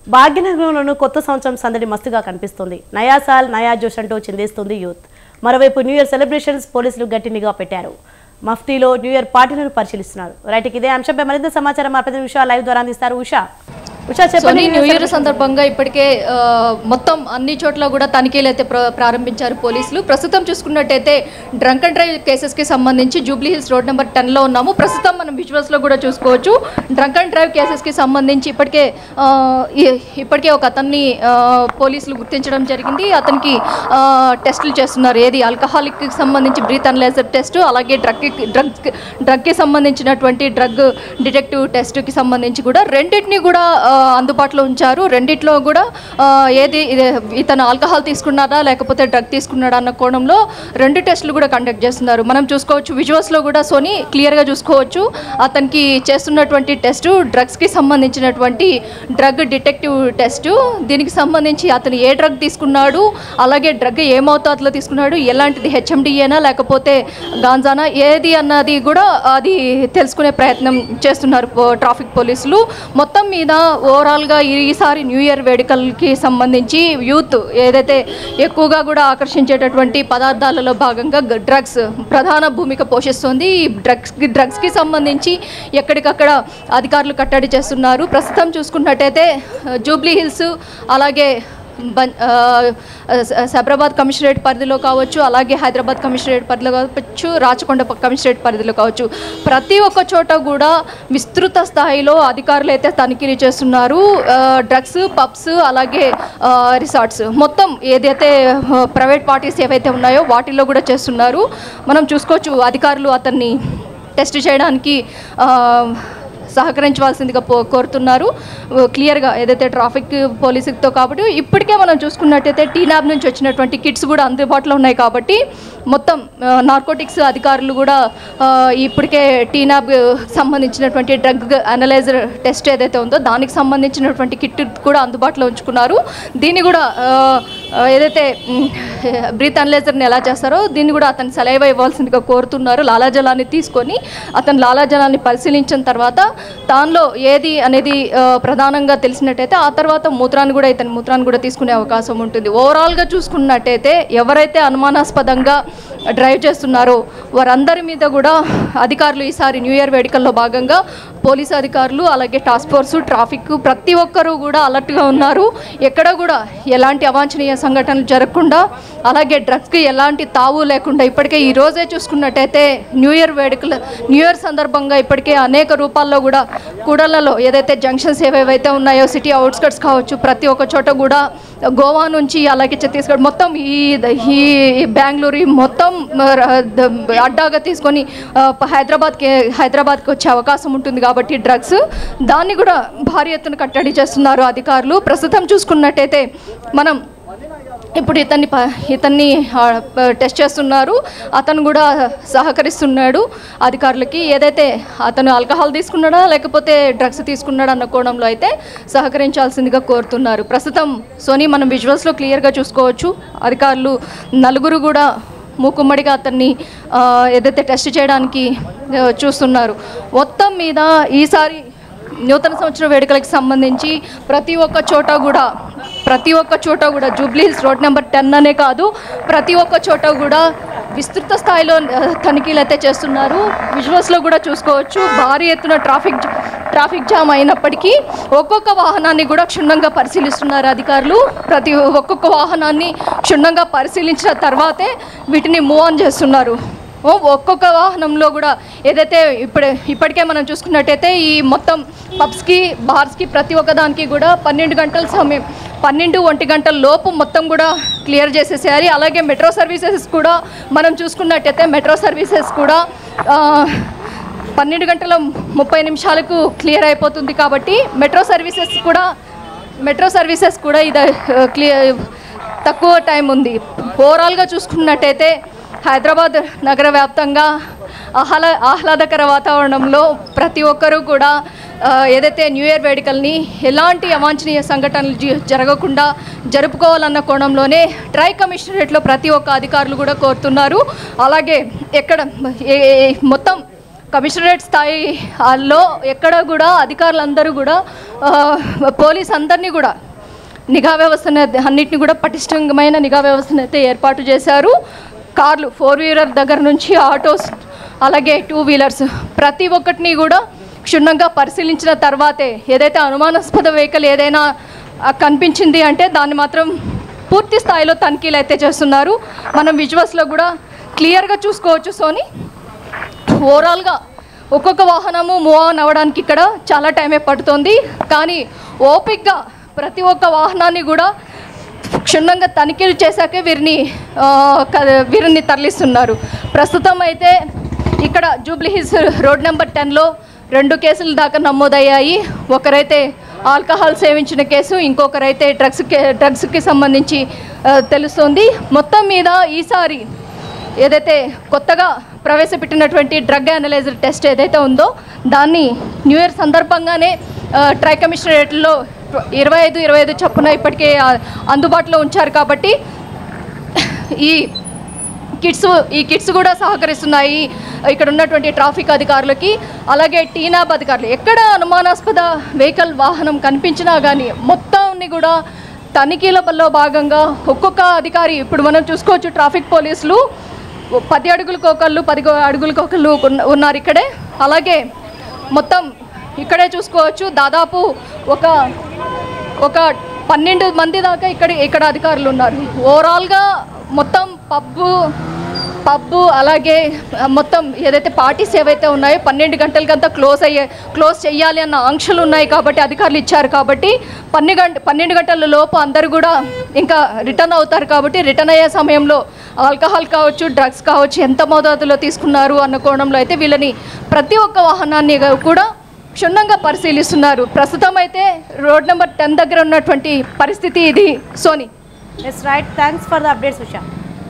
భాగ్యనగరంలోనూ కొత్త సంవత్సరం సందడి మస్తుగా కనిపిస్తుంది. నయా సాల్ నయా జోష్ అంటూ చిందేస్తుంది యూత్. మరోవైపు న్యూ ఇయర్ సెలబ్రేషన్స్ పోలీసులు గట్టి నిఘా పెట్టారు. మఫ్టీలో న్యూ ఇయర్ పార్టీలను పరిశీలిస్తున్నారు. రైట్, ఇదే అంశంపై మరింత సమాచారం మా ప్రతినిధి ఉషా లైవ్ ద్వారా అందిస్తారు. ఉషా చెప్పండి. న్యూ ఇయర్ సందర్భంగా ఇప్పటికే మొత్తం అన్ని చోట్ల కూడా తనిఖీలు అయితే ప్రారంభించారు పోలీసులు. ప్రస్తుతం చూసుకున్నట్టయితే డ్రంక్ అండ్ డ్రైవ్ కేసెస్కి సంబంధించి జూబ్లీ హిల్స్ రోడ్ నెంబర్ 10లో ఉన్నాము. ప్రస్తుతం మనం విజువల్స్లో కూడా చూసుకోవచ్చు. డ్రంక్ అండ్ డ్రైవ్ కేసెస్కి సంబంధించి ఇప్పటికే ఒక అతన్ని పోలీసులు గుర్తించడం జరిగింది. అతనికి టెస్టులు చేస్తున్నారు. ఏది ఆల్కహాలిక్కి సంబంధించి బ్రీత్ అనలైజర్ టెస్ట్, అలాగే డ్రగ్కి సంబంధించినటువంటి డ్రగ్ డిటెక్టివ్ టెస్ట్కి సంబంధించి కూడా రెండింటినీ కూడా అందుబాటులో ఉంచారు. రెండిట్లో కూడా ఏది ఇతను ఆల్కహాల్ తీసుకున్నాడా లేకపోతే డ్రగ్ తీసుకున్నాడా అన్న కోణంలో 2 టెస్టులు కూడా కండక్ట్ చేస్తున్నారు. మనం చూసుకోవచ్చు విజువల్స్లో కూడా సోనీ క్లియర్గా చూసుకోవచ్చు. అతనికి చేస్తున్నటువంటి టెస్టు డ్రగ్స్కి సంబంధించినటువంటి డ్రగ్ డిటెక్టివ్ టెస్టు. దీనికి సంబంధించి అతను ఏ డ్రగ్ తీసుకున్నాడు, అలాగే డ్రగ్ ఏ మోతాదులో తీసుకున్నాడు, ఎలాంటిది హెచ్ఎండిఏనా లేకపోతే గాంజానా ఏది అన్నది కూడా అది తెలుసుకునే ప్రయత్నం చేస్తున్నారు ట్రాఫిక్ పోలీసులు. మొత్తం మీద ఓవరాల్గా ఈసారి న్యూ ఇయర్ వేడుకలకి సంబంధించి యూత్ ఏదైతే ఎక్కువగా కూడా ఆకర్షించేటటువంటి పదార్థాలలో భాగంగా డ్రగ్స్ ప్రధాన భూమిక పోషిస్తుంది. ఈ డ్రగ్స్కి సంబంధించి ఎక్కడికక్కడ అధికారులు కట్టడి చేస్తున్నారు. ప్రస్తుతం చూసుకున్నట్టయితే జూబ్లీ హిల్స్, అలాగే సైబరాబాద్ కమిషనరేట్ పరిధిలో కావచ్చు, అలాగే హైదరాబాద్ కమిషనరేట్ పరిధిలో కావచ్చు, రాచకొండ కమిషనరేట్ పరిధిలో కావచ్చు, ప్రతి ఒక్క చోట కూడా విస్తృత స్థాయిలో అధికారులు అయితే తనిఖీలు చేస్తున్నారు. డ్రగ్స్, పబ్స్, అలాగే రిసార్ట్స్ మొత్తం ఏదైతే ప్రైవేట్ పార్టీస్ ఏవైతే ఉన్నాయో వాటిల్లో కూడా చేస్తున్నారు. మనం చూసుకోవచ్చు అధికారులు అతన్ని టెస్ట్ చేయడానికి సహకరించవలసిందిగా కోరుతున్నారు. క్లియర్గా ఏదైతే ట్రాఫిక్ పోలీసుతో కాబట్టి ఇప్పటికే మనం చూసుకున్నట్టయితే టీనాబ్ నుంచి వచ్చినటువంటి కిట్స్ కూడా అందుబాటులో ఉన్నాయి. కాబట్టి మొత్తం నార్కోటిక్స్ అధికారులు కూడా ఇప్పటికే టీనాబ్ సంబంధించినటువంటి డ్రగ్ అనలైజర్ టెస్ట్ ఏదైతే ఉందో దానికి సంబంధించినటువంటి కిట్ కూడా అందుబాటులో ఉంచుకున్నారు. దీన్ని కూడా ఏదైతే బ్రీత్ అనలైజర్ని ఎలా చేస్తారో దీన్ని కూడా అతను సలైవా ఇవ్వాల్సిందిగా కోరుతున్నారు. లాలాజలాన్ని తీసుకొని అతను లాలాజలాన్ని పరిశీలించిన తర్వాత దానిలో ఏది అనేది ప్రధానంగా తెలిసినట్టయితే ఆ తర్వాత ఇతని మూత్రాన్ని కూడా తీసుకునే అవకాశం ఉంటుంది. ఓవరాల్గా చూసుకున్నట్టయితే ఎవరైతే అనుమానాస్పదంగా డ్రైవ్ చేస్తున్నారో వారందరి మీద కూడా అధికారులు ఈసారి న్యూ ఇయర్ వేడుకల్లో భాగంగా పోలీసు అధికారులు, అలాగే టాస్క్ ఫోర్సు, ట్రాఫిక్ ప్రతి ఒక్కరూ కూడా అలర్ట్గా ఉన్నారు. ఎక్కడ కూడా ఎలాంటి అవాంఛనీయ సంఘటనలు జరగకుండా, అలాగే డ్రగ్స్కి ఎలాంటి తావు లేకుండా ఇప్పటికే ఈ రోజే చూసుకున్నట్టయితే న్యూ ఇయర్ సందర్భంగా ఇప్పటికే అనేక రూపాల్లో కూడా కూడళ్లలో ఏదైతే జంక్షన్స్ ఏవైతే ఉన్నాయో సిటీ అవుట్స్కట్స్ కావచ్చు, ప్రతి ఒక్క చోట కూడా గోవా నుంచి అలాగే ఛత్తీస్గఢ్ మొత్తం ఈ బెంగళూరు మొత్తం అడ్డాగా తీసుకొని హైదరాబాద్కి వచ్చే అవకాశం ఉంటుంది. కాబట్టి డ్రగ్స్ దాన్ని కూడా భారీ ఎత్తున కట్టడి చేస్తున్నారు అధికారులు. ప్రస్తుతం చూసుకున్నట్టయితే మనం ఇప్పుడు ఇతన్ని టెస్ట్ చేస్తున్నారు. అతను కూడా సహకరిస్తున్నాడు అధికారులకి. ఏదైతే అతను ఆల్కహాల్ తీసుకున్నాడా లేకపోతే డ్రగ్స్ తీసుకున్నాడా అన్న కోణంలో అయితే సహకరించాల్సిందిగా కోరుతున్నారు. ప్రస్తుతం సోనీ మనం విజువల్స్లో క్లియర్గా చూసుకోవచ్చు. అధికారులు 4 కూడా మూకుమ్మడిగా అతన్ని ఏదైతే టెస్ట్ చేయడానికి చూస్తున్నారు. మొత్తం మీద ఈసారి నూతన సంవత్సర వేడుకలకు సంబంధించి ప్రతి ఒక్క చోట కూడా జూబ్లీ హిల్స్ రోడ్ నెంబర్ 10 అనే కాదు, ప్రతి ఒక్క చోట కూడా విస్తృత స్థాయిలో తనిఖీలు అయితే చేస్తున్నారు. విజువల్స్లో కూడా చూసుకోవచ్చు. భారీ ఎత్తున ట్రాఫిక్ జామ్ అయినప్పటికీ ఒక్కొక్క వాహనాన్ని కూడా క్షుణ్ణంగా పరిశీలిస్తున్నారు అధికారులు. ఒక్కొక్క వాహనాన్ని క్షుణ్ణంగా పరిశీలించిన తర్వాతే వీటిని మూవ్ ఆన్ చేస్తున్నారు. ఒక్కొక్క వాహనంలో కూడా ఏదైతే ఇప్పటికే మనం చూసుకున్నట్టయితే ఈ మొత్తం పబ్స్కి, బార్స్కి ప్రతి ఒక్కదానికి కూడా 12 గంటల సమయం 12-1 గంటల లోపు మొత్తం కూడా క్లియర్ చేసేసేయాలి. అలాగే మెట్రో సర్వీసెస్ కూడా మనం చూసుకున్నట్టయితే మెట్రో సర్వీసెస్ కూడా 12 గంటల 30 నిమిషాలకు క్లియర్ అయిపోతుంది. కాబట్టి మెట్రో సర్వీసెస్ కూడా ఇది తక్కువ టైం ఉంది. ఓవరాల్గా చూసుకున్నట్టయితే హైదరాబాద్ నగర వ్యాప్తంగా ఆహ్లాదకర వాతావరణంలో ప్రతి ఒక్కరూ కూడా ఏదైతే న్యూ ఇయర్ వేడుకల్ని ఎలాంటి అవాంఛనీయ సంఘటనలు జరగకుండా జరుపుకోవాలన్న కోణంలోనే ట్రై కమిషనరేట్లో ప్రతి ఒక్క అధికారులు కూడా కోరుతున్నారు. అలాగే మొత్తం కమిషనరేట్ స్థాయిలో ఎక్కడ కూడా అధికారులందరూ కూడా పోలీస్ అందరినీ కూడా నిఘా వ్యవస్థను అన్నింటినీ కూడా పటిష్టమైన నిఘా వ్యవస్థను అయితే ఏర్పాటు చేశారు. కార్లు 4-వీలర్ దగ్గర నుంచి ఆటోస్ అలాగే 2-వీలర్స్ ప్రతి ఒక్కటిని కూడా క్షుణ్ణంగా పరిశీలించిన తర్వాతే ఏదైతే అనుమానాస్పద వెహికల్ ఏదైనా కనిపించింది అంటే దాన్ని మాత్రం పూర్తి స్థాయిలో తనిఖీలు అయితే చేస్తున్నారు. మనం విజువల్స్లో కూడా క్లియర్గా చూసుకోవచ్చు. సోని ఓవరాల్గా ఒక్కొక్క వాహనము మూవ్ ఆన్ అవ్వడానికి ఇక్కడ చాలా టైమే పడుతుంది. కానీ ఓపిక్గా ప్రతి ఒక్క వాహనాన్ని కూడా క్షుణ్ణంగా తనిఖీలు చేశాకే వీరిని తరలిస్తున్నారు. ప్రస్తుతం అయితే ఇక్కడ జూబ్లీహిల్స్ రోడ్ నెంబర్ 10లో 2 కేసులు దాకా నమోదయ్యాయి. ఒకరైతే ఆల్కహాల్ సేవించిన కేసు, ఇంకొకరైతే డ్రగ్స్కి సంబంధించి తెలుస్తుంది. మొత్తం మీద ఈసారి ఏదైతే కొత్తగా ప్రవేశపెట్టినటువంటి డ్రగ్ అనలైజర్ టెస్ట్ ఏదైతే ఉందో దాన్ని న్యూ ఇయర్ సందర్భంగానే ట్రై కమిషనరేట్లో 25 చొప్పున ఇప్పటికే అందుబాటులో ఉంచారు. కాబట్టి ఈ కిట్స్ కూడా సహకరిస్తున్నాయి ఇక్కడ ఉన్నటువంటి ట్రాఫిక్ అధికారులకి. అలాగే టీనాబ్ అధికారులు ఎక్కడ అనుమానాస్పద వెహికల్ వాహనం కనిపించినా కానీ మొత్తాన్ని కూడా తనిఖీలలో భాగంగా ఒక్కొక్క అధికారి ఇప్పుడు మనం చూసుకోవచ్చు. ట్రాఫిక్ పోలీసులు 10 అడుగులకు ఒకళ్ళు 10 అడుగులకు ఒకళ్ళు ఉన్నారు ఇక్కడే. అలాగే మొత్తం ఇక్కడే చూసుకోవచ్చు దాదాపు ఒక 12 మంది దాకా ఇక్కడ అధికారులు ఉన్నారు. ఓవరాల్గా మొత్తం పబ్బు అలాగే మొత్తం ఏదైతే పార్టీస్ ఏవైతే ఉన్నాయో 12 గంటలకంతా క్లోజ్ చేయాలి అన్న ఆంక్షలు ఉన్నాయి. కాబట్టి అధికారులు ఇచ్చారు. కాబట్టి 12 గంటల లోపు అందరూ కూడా ఇంకా రిటర్న్ అవుతారు. కాబట్టి రిటర్న్ అయ్యే సమయంలో ఆల్కహాల్ కావచ్చు, డ్రగ్స్ కావచ్చు ఎంత మోతాదులో తీసుకున్నారు అన్న కోణంలో అయితే వీళ్ళని ప్రతి ఒక్క వాహనాన్ని కూడా క్షుణ్ణంగా పరిశీలిస్తున్నారు. ప్రస్తుతం అయితే రోడ్ నెంబర్ 10 దగ్గర ఉన్నటువంటి పరిస్థితి ఇది. Soni. Yes right, thanks for the updates Usha.